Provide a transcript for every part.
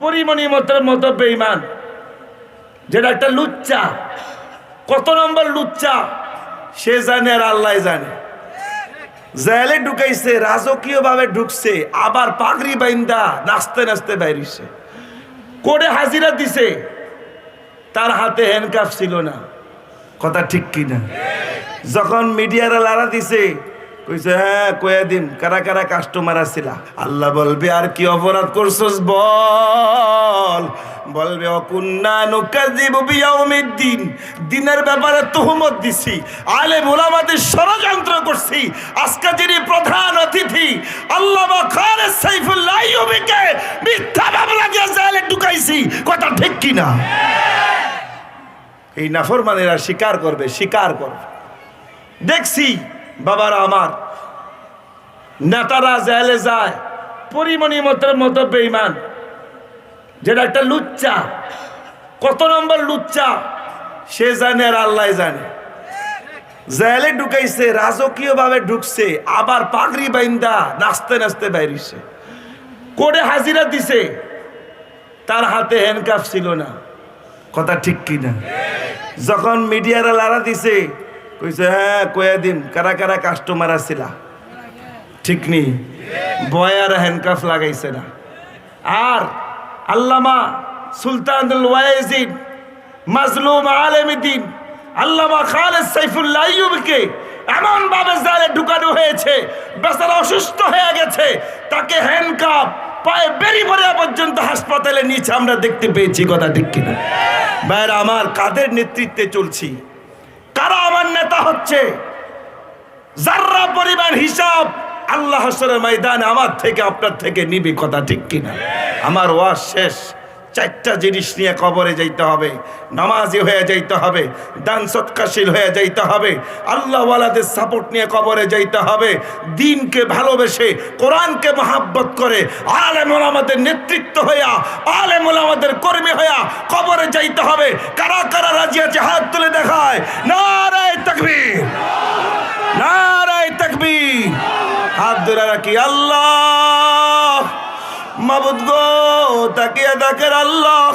পরিমণি মতের মতো বেঈমান, যেটা একটা লুচ্চা। কত নম্বর লুচ্চা সে জানে আর আল্লাহ জানে। জেলে ঢুকাইছে, রাজকীয় ভাবে ঢুকছে, আবার পাগড়ি বাইন্দা নাচতে নাচতে বাইরিছে। কোর্টে হাজিরা দিছে, তার হাতে হ্যান্ডকাফ ছিল না। কথা ঠিক কিনা? যখন মিডিয়ারা লাড়া দিছে, কইছে হ্যাঁ কয়ে দিন কারা কারা কাস্টমার আসছিল। আল্লাহ বলবে আর কি অপরাধ করছস বল। বলবে অকুন্না নুকাযিবু বিয়াউমিদ্দিন, দিনের ব্যাপারে তুহমত দিছি, আলেম ওলামাদের ষড়যন্ত্র করছি। আজকে যিনি প্রধান অতিথি আল্লামা খালেদ সাইফুল্লাহ আইয়ুবীকে মিথ্যা মামলা দিয়ে জেলে ঢুকাইছি। কথা ঠিক কিনা? এই নাফরমানেরা স্বীকার করবে, স্বীকার করবে। দেখছি বাবারা আমার, নেতারা জেলে যায়, পরিমণি মতের মতো বেঈমান, যেটা একটা লুচ্চা। কত নম্বর লুচ্চা সে জানে আর আল্লাহ জানে। জেলে ঢুকাইছে, রাজকীয় ভাবে ঢুকছে, আবার পাগড়ি বাইন্দা নাচতে নাচতে বাইরিছে। কোর্টে হাজিরা দিছে, তার হাতে হ্যান্ডকাফ ছিল না। কথা ঠিক কিনা? যখন মিডিয়ারা লাড়া দিছে, কইছে হ্যাঁ কয়ে দিন কারা কারা কাস্টমার আসছিল। ঠিক নেই, বয়ার হ্যান্ডকাফ লাগাইছে না। আর আল্লামা সুলতানুল ওয়াইজিদ মাজলুম আলেমদ্দিন আল্লামা খালেদ সাইফুল্লাহ আইয়ুবীকে এমন ভাবে জেলে ঢুকানো হয়েছে, বেচারা অসুস্থ হয়ে গেছে, তাকে হ্যান্ডকাফ পায়ে বেরি ভরা পর্যন্ত হাসপাতালে নিচে আমরা দেখতে পেয়েছি। কথা ঠিক কিনা? ভাইরা আমার, কাদের নেতৃত্বে চলছি? কারা আমার নেতা হচ্ছে? যাররা পরিমাণ হিসাব আল্লাহ হাসরের ময়দানে আমার থেকে আপনার থেকে নিবি। কথা ঠিক কিনা? আমার ওয়াজ শেষ। চারটা জিনিস নিয়ে কবরে যাইতে হবে। নামাজি হয়ে যাইতে হবে, দান সৎকাশীল হয়ে যাইতে হবে, আল্লাহ ওয়ালাদের সাপোর্ট নিয়ে কবরে যাইতে হবে, দিনকে ভালোবেসে কোরআনকে মহাব্বত করে আলেম ওলামাদের নেতৃত্ব হইয়া, আলেম ওলামাদের কর্মী হইয়া কবরে যাইতে হবে। কারা কারা রাজি আছে হাত তুলে দেখায়। নারায়ে তাকবীর, নারায়ে তাকবীর। হাত ধরে রাখি। আল্লাহ মাবুদ গো, তাকিয়া দেখেন আল্লাহ।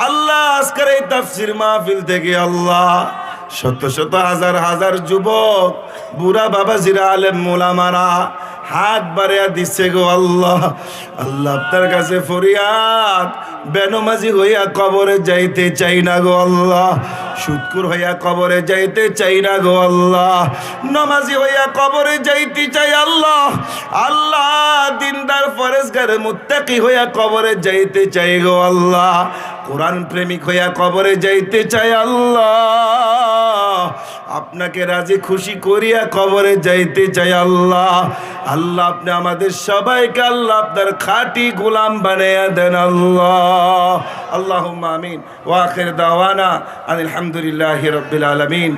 আল্লাহ আজকের এই তাফসীর মাহফিল থেকে আল্লাহ শত শত হাজার হাজার যুবক, বুড়া বাবাজিরা, আলেম মোলামারা হাত বাড়িয়া দিচ্ছে গো আল্লাহ। আল্লাহ আপনার কাছে ফরিয়াদ, বেনমাজি হইয়া কবরে যাইতে চাই না গো আল্লাহ, সুদকুর হইয়া কবরে যাইতে চাই না গো আল্লাহ, নামাজি হইয়া কবরে যাইতে চাই আল্লাহ। আল্লাহ দিনদার ফরেজগার মুত্তাকি হইয়া কবরে যাইতে চাই গো আল্লাহ, কোরআন প্রেমিক হইয়া কবরে যাইতে চাই আল্লাহ, আপনাকে রাজি খুশি করিয়া কবরে যাইতে চাই আল্লাহ। আল্লাহ আপনি আমাদের সবাইকে আল্লাহ আপনার খাঁটি গোলাম বানাইয়া দেন আল্লাহ। আল্লাহুম্মা আমিন। ওয়া আখির দাওয়ানা আলহামদুলিল্লাহি রাব্বিল আলামিন।